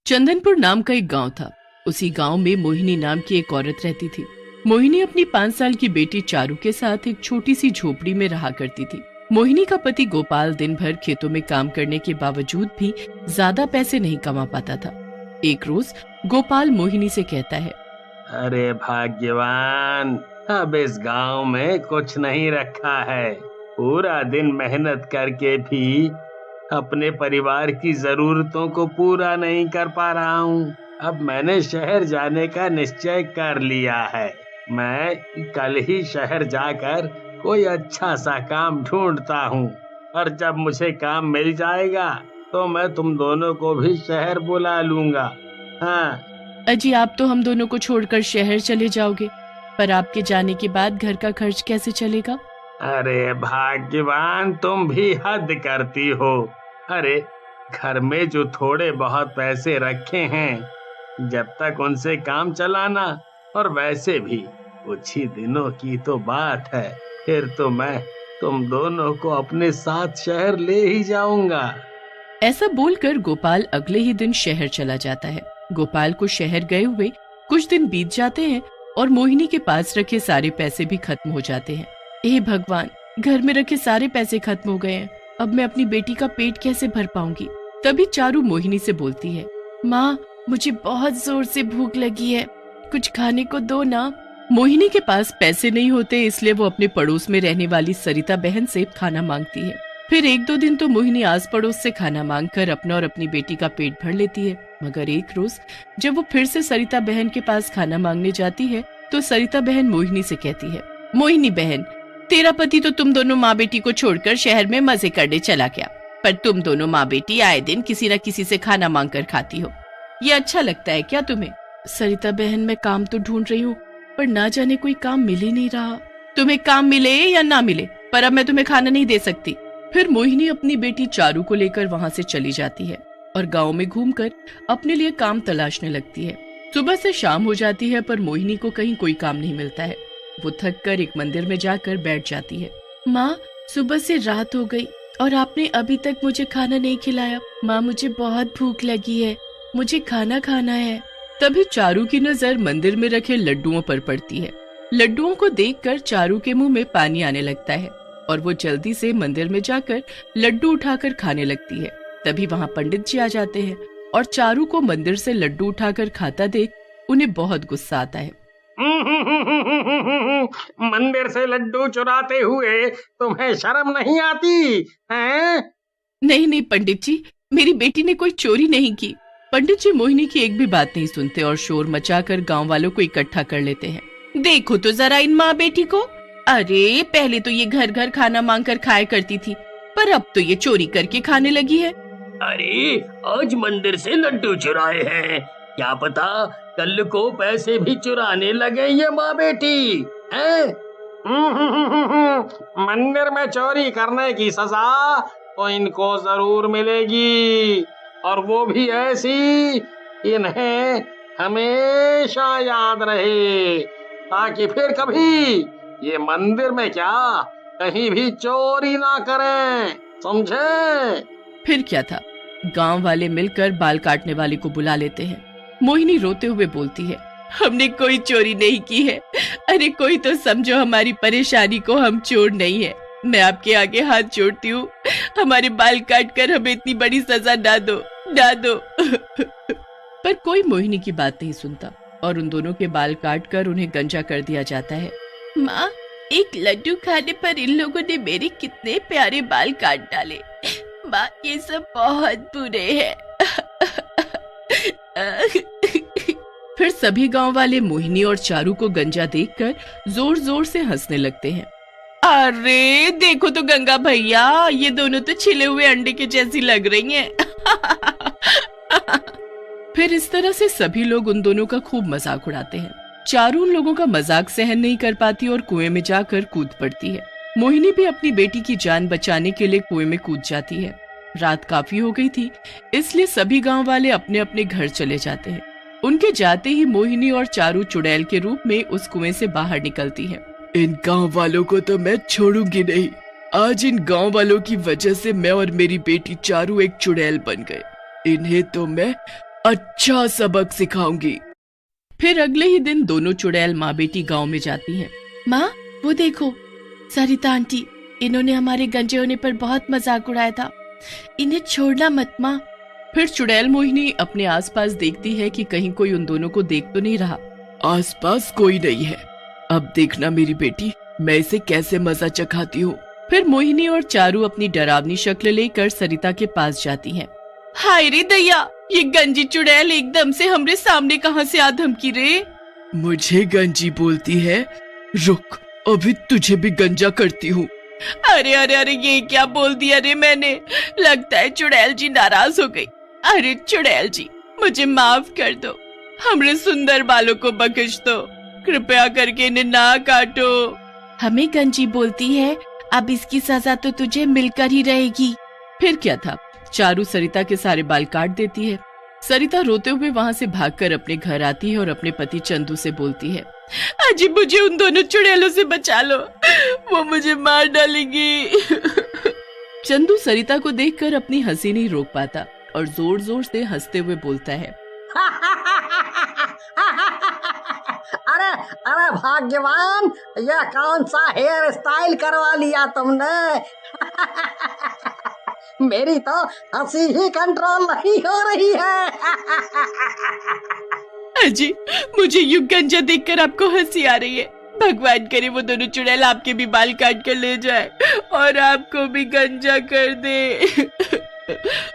चंदनपुर नाम का एक गांव था। उसी गांव में मोहिनी नाम की एक औरत रहती थी। मोहिनी अपनी 5 साल की बेटी चारू के साथ एक छोटी सी झोपड़ी में रहा करती थी। मोहिनी का पति गोपाल दिन भर खेतों में काम करने के बावजूद भी ज्यादा पैसे नहीं कमा पाता था। एक रोज गोपाल मोहिनी से कहता है, अरे भाग्यवान, अब इस गांव में कुछ नहीं रखा है। पूरा दिन मेहनत करके भी अपने परिवार की जरूरतों को पूरा नहीं कर पा रहा हूँ। अब मैंने शहर जाने का निश्चय कर लिया है। मैं कल ही शहर जाकर कोई अच्छा सा काम ढूंढता हूँ, और जब मुझे काम मिल जाएगा तो मैं तुम दोनों को भी शहर बुला लूंगा। हाँ। अजी, आप तो हम दोनों को छोड़कर शहर चले जाओगे, पर आपके जाने के बाद घर का खर्च कैसे चलेगा? अरे भाग्यवान, तुम भी हद करती हो। अरे घर में जो थोड़े बहुत पैसे रखे हैं, जब तक उनसे काम चलाना, और वैसे भी कुछ ही दिनों की तो बात है। फिर तो मैं तुम दोनों को अपने साथ शहर ले ही जाऊंगा। ऐसा बोलकर गोपाल अगले ही दिन शहर चला जाता है। गोपाल को शहर गए हुए कुछ दिन बीत जाते हैं और मोहिनी के पास रखे सारे पैसे भी खत्म हो जाते हैं। हे भगवान, घर में रखे सारे पैसे खत्म हो गए हैं। अब मैं अपनी बेटी का पेट कैसे भर पाऊंगी? तभी चारू मोहिनी से बोलती है, माँ, मुझे बहुत जोर से भूख लगी है, कुछ खाने को दो ना। मोहिनी के पास पैसे नहीं होते, इसलिए वो अपने पड़ोस में रहने वाली सरिता बहन से खाना मांगती है। फिर 1-2 दिन तो मोहिनी आस पड़ोस से खाना मांगकर अपना और अपनी बेटी का पेट भर लेती है। मगर एक रोज जब वो फिर से सरिता बहन के पास खाना मांगने जाती है तो सरिता बहन मोहिनी से कहती है, मोहिनी बहन, तेरा पति तो तुम दोनों माँ बेटी को छोड़कर शहर में मजे करने चला गया, पर तुम दोनों माँ बेटी आए दिन किसी न किसी से खाना मांग कर खाती हो। ये अच्छा लगता है क्या तुम्हें? सरिता बहन, मैं काम तो ढूंढ रही हूँ, पर ना जाने कोई काम मिल ही नहीं रहा। तुम्हें काम मिले या ना मिले, पर अब मैं तुम्हें खाना नहीं दे सकती। फिर मोहिनी अपनी बेटी चारू को लेकर वहाँ से चली जाती है और गाँव में घूमकर अपने लिए काम तलाशने लगती है। सुबह से शाम हो जाती है, पर मोहिनी को कहीं कोई काम नहीं मिलता है। वो थक कर एक मंदिर में जाकर बैठ जाती है। माँ, सुबह से रात हो गई और आपने अभी तक मुझे खाना नहीं खिलाया। माँ, मुझे बहुत भूख लगी है, मुझे खाना खाना है। तभी चारू की नजर मंदिर में रखे लड्डुओं पर पड़ती है। लड्डुओं को देखकर चारू के मुंह में पानी आने लगता है और वो जल्दी से मंदिर में जाकर लड्डू उठाकर खाने लगती है। तभी वहाँ पंडित जी आ जाते हैं और चारू को मंदिर से लड्डू उठाकर खाता देख उन्हें बहुत गुस्सा आता है। मंदिर से लड्डू चुराते हुए तुम्हें शर्म नहीं आती हैं? नहीं नहीं पंडित जी, मेरी बेटी ने कोई चोरी नहीं की। पंडित जी मोहिनी की एक भी बात नहीं सुनते और शोर मचाकर गांव वालों को इकट्ठा कर लेते हैं। देखो तो जरा इन माँ बेटी को। अरे पहले तो ये घर घर खाना मांग कर खाया करती थी, पर अब तो ये चोरी करके खाने लगी है। अरे आज मंदिर से लड्डू चुराए हैं, क्या पता कल को पैसे भी चुराने लगे ये माँ बेटी हैं? मंदिर में चोरी करने की सजा तो इनको जरूर मिलेगी, और वो भी ऐसी इन्हें हमेशा याद रहे, ताकि फिर कभी ये मंदिर में क्या कहीं भी चोरी ना करें, समझे? फिर क्या था, गांव वाले मिलकर बाल काटने वाले को बुला लेते हैं। मोहिनी रोते हुए बोलती है, हमने कोई चोरी नहीं की है। अरे कोई तो समझो हमारी परेशानी को, हम चोर नहीं है। मैं आपके आगे हाथ जोड़ती हूँ, हमारे बाल काट कर हमें इतनी बड़ी सजा ना दो, ना दो। पर कोई मोहिनी की बात नहीं सुनता और उन दोनों के बाल काट कर उन्हें गंजा कर दिया जाता है। माँ, एक लड्डू खाने पर इन लोगों ने मेरे कितने प्यारे बाल काट डाले। माँ, ये सब बहुत बुरे हैं। फिर सभी गांव वाले मोहिनी और चारू को गंजा देखकर जोर जोर से हंसने लगते हैं। अरे देखो तो गंगा भैया, ये दोनों तो छिले हुए अंडे के जैसी लग रही हैं। फिर इस तरह से सभी लोग उन दोनों का खूब मजाक उड़ाते हैं। चारू उन लोगों का मजाक सहन नहीं कर पाती और कुएं में जाकर कूद पड़ती है। मोहिनी भी अपनी बेटी की जान बचाने के लिए कुएं में कूद जाती है। रात काफी हो गई थी, इसलिए सभी गांव वाले अपने अपने घर चले जाते हैं। उनके जाते ही मोहिनी और चारू चुड़ैल के रूप में उस कुएं से बाहर निकलती हैं। इन गांव वालों को तो मैं छोड़ूंगी नहीं। आज इन गांव वालों की वजह से मैं और मेरी बेटी चारू एक चुड़ैल बन गए। इन्हें तो मैं अच्छा सबक सिखाऊंगी। फिर अगले ही दिन दोनों चुड़ैल माँ बेटी गांव में जाती हैं। माँ, वो देखो सरिता आंटी, इन्होंने हमारे गंजे होने पर बहुत मजाक उड़ाया था, इन्हें छोड़ना मत माँ। फिर चुड़ैल मोहिनी अपने आसपास देखती है कि कहीं कोई उन दोनों को देख तो नहीं रहा। आसपास कोई नहीं है, अब देखना मेरी बेटी, मैं इसे कैसे मजा चखाती हूँ। फिर मोहिनी और चारू अपनी डरावनी शक्ल लेकर सरिता के पास जाती हैं। हाय रे दया, ये गंजी चुड़ैल एकदम से हमरे सामने कहाँ से आ धमकी रे। मुझे गंजी बोलती है? रुक, अभी तुझे भी गंजा करती हूँ। अरे अरे अरे, ये क्या बोल दिया रे मैंने, लगता है चुड़ैल जी नाराज हो गई। अरे चुड़ैल जी, मुझे माफ कर दो, हमरे सुंदर बालों को बख्श दो, कृपया करके इन्हें ना काटो। हमें गंजी बोलती है, अब इसकी सजा तो तुझे मिलकर ही रहेगी। फिर क्या था, चारू सरिता के सारे बाल काट देती है। सरिता रोते हुए वहाँ से भागकर अपने घर आती है और अपने पति चंदू से बोलती है, अजी मुझे उन दोनों चुड़ैलों से बचा लो, वो मुझे मार डालेंगी। चंदू सरिता को देखकर अपनी हंसी नहीं रोक पाता और जोर जोर से हंसते हुए बोलता है, अरे अरे भाग्यवान, यह कौन सा हेयर स्टाइल करवा लिया तुमने। मेरी तो हंसी ही कंट्रोल नहीं हो रही है। अजी मुझे यूं गंजा देखकर आपको हंसी आ रही है, भगवान करे वो दोनों चुड़ैल आपके भी बाल काट कर ले जाए और आपको भी गंजा कर दे।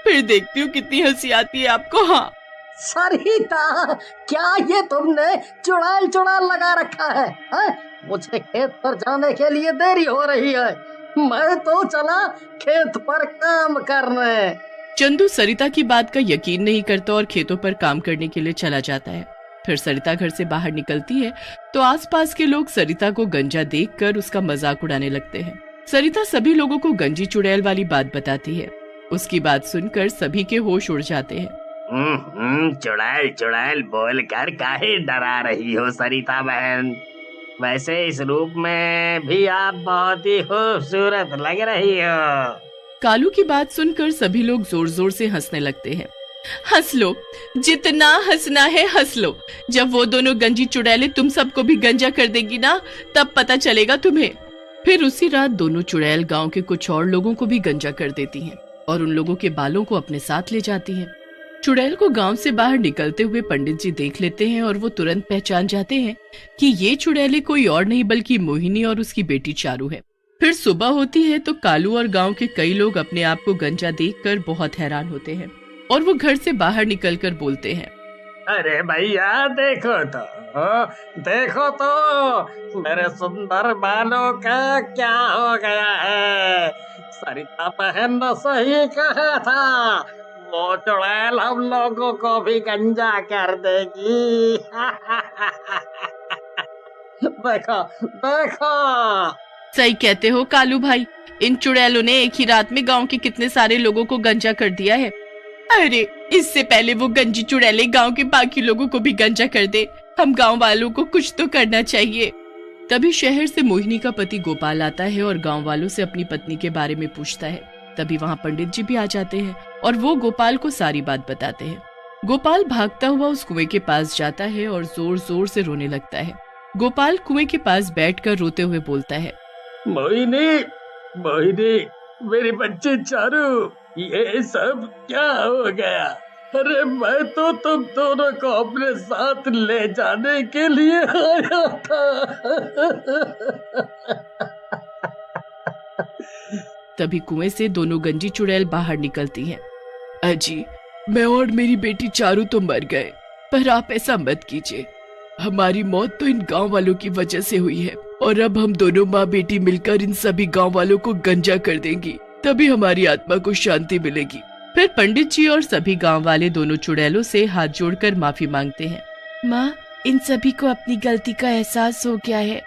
फिर देखती हूँ कितनी हंसी आती है आपको। हाँ सरिता, क्या ये तुमने चुड़ैल चुड़ैल लगा रखा है, मुझे खेत पर जाने के लिए देरी हो रही है, मैं तो चला खेत पर काम करने। चंदू सरिता की बात का यकीन नहीं करता और खेतों पर काम करने के लिए चला जाता है। फिर सरिता घर से बाहर निकलती है तो आसपास के लोग सरिता को गंजा देखकर उसका मजाक उड़ाने लगते हैं। सरिता सभी लोगों को गंजी चुड़ैल वाली बात बताती है। उसकी बात सुनकर सभी के होश उड़ जाते हैं। चुड़ैल चुड़ैल बोल कर काहे डरा रही हो सरिता बहन, वैसे इस रूप में भी आप बहुत ही खूबसूरत लग रही हो। कालू की बात सुनकर सभी लोग जोर जोर से हंसने लगते हैं। हंस लो, जितना हंसना है हंस लो, जब वो दोनों गंजी चुड़ैलें तुम सबको भी गंजा कर देगी ना, तब पता चलेगा तुम्हें। फिर उसी रात दोनों चुड़ैल गांव के कुछ और लोगों को भी गंजा कर देती हैं और उन लोगों के बालों को अपने साथ ले जाती हैं। चुड़ैल को गांव से बाहर निकलते हुए पंडित जी देख लेते हैं और वो तुरंत पहचान जाते हैं कि ये चुड़ैलें कोई और नहीं बल्कि मोहिनी और उसकी बेटी चारू है। फिर सुबह होती है तो कालू और गांव के कई लोग अपने आप को गंजा देखकर बहुत हैरान होते हैं और वो घर से बाहर निकलकर बोलते हैं, अरे भैया देखो तो मेरे सुंदर बालों का क्या हो गया है। सरिता बहन ने सही कहा था, वो चुड़ैल हम लोगों को भी गंजा कर देगी। देखो देखो। सही कहते हो कालू भाई, इन चुड़ैलों ने एक ही रात में गांव के कितने सारे लोगों को गंजा कर दिया है। अरे इससे पहले वो गंजी चुड़ैलें गांव के बाकी लोगों को भी गंजा कर दे, हम गांव वालों को कुछ तो करना चाहिए। तभी शहर से मोहिनी का पति गोपाल आता है और गांव वालों से अपनी पत्नी के बारे में पूछता है। तभी वहाँ पंडित जी भी आ जाते हैं और वो गोपाल को सारी बात बताते हैं। गोपाल भागता हुआ उस कुएं के पास जाता है और जोर जोर से रोने लगता है। गोपाल कुएं के पास बैठकर रोते हुए बोलता है, मोहिनी मोहिनी, मेरी बच्ची चारू, ये सब क्या हो गया। अरे मैं तो तुम दोनों को अपने साथ ले जाने के लिए आया था। तभी कुएं से दोनों गंजी चुड़ैल बाहर निकलती हैं। अजी, मैं और मेरी बेटी चारू तो मर गए, पर आप ऐसा मत कीजिए, हमारी मौत तो इन गांव वालों की वजह से हुई है और अब हम दोनों माँ बेटी मिलकर इन सभी गांव वालों को गंजा कर देंगी, तभी हमारी आत्मा को शांति मिलेगी। फिर पंडित जी और सभी गांव वाले दोनों चुड़ैलों से हाथ जोड़कर माफी मांगते हैं। माँ, इन सभी को अपनी गलती का एहसास हो गया है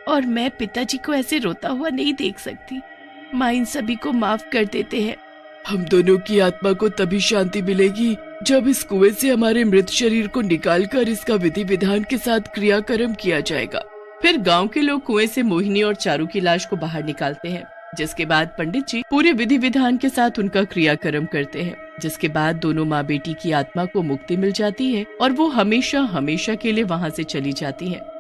और मैं पिताजी को ऐसे रोता हुआ नहीं देख सकती। माँ, इन सभी को माफ कर देते हैं। हम दोनों की आत्मा को तभी शांति मिलेगी जब इस कुएं से हमारे मृत शरीर को निकालकर इसका विधि विधान के साथ क्रियाकर्म किया जाएगा। फिर गांव के लोग कुएं से मोहिनी और चारू की लाश को बाहर निकालते हैं, जिसके बाद पंडित जी पूरे विधि विधान के साथ उनका क्रियाकर्म करते हैं। जिसके बाद दोनों माँ बेटी की आत्मा को मुक्ति मिल जाती है और वो हमेशा हमेशा के लिए वहाँ से चली जाती है।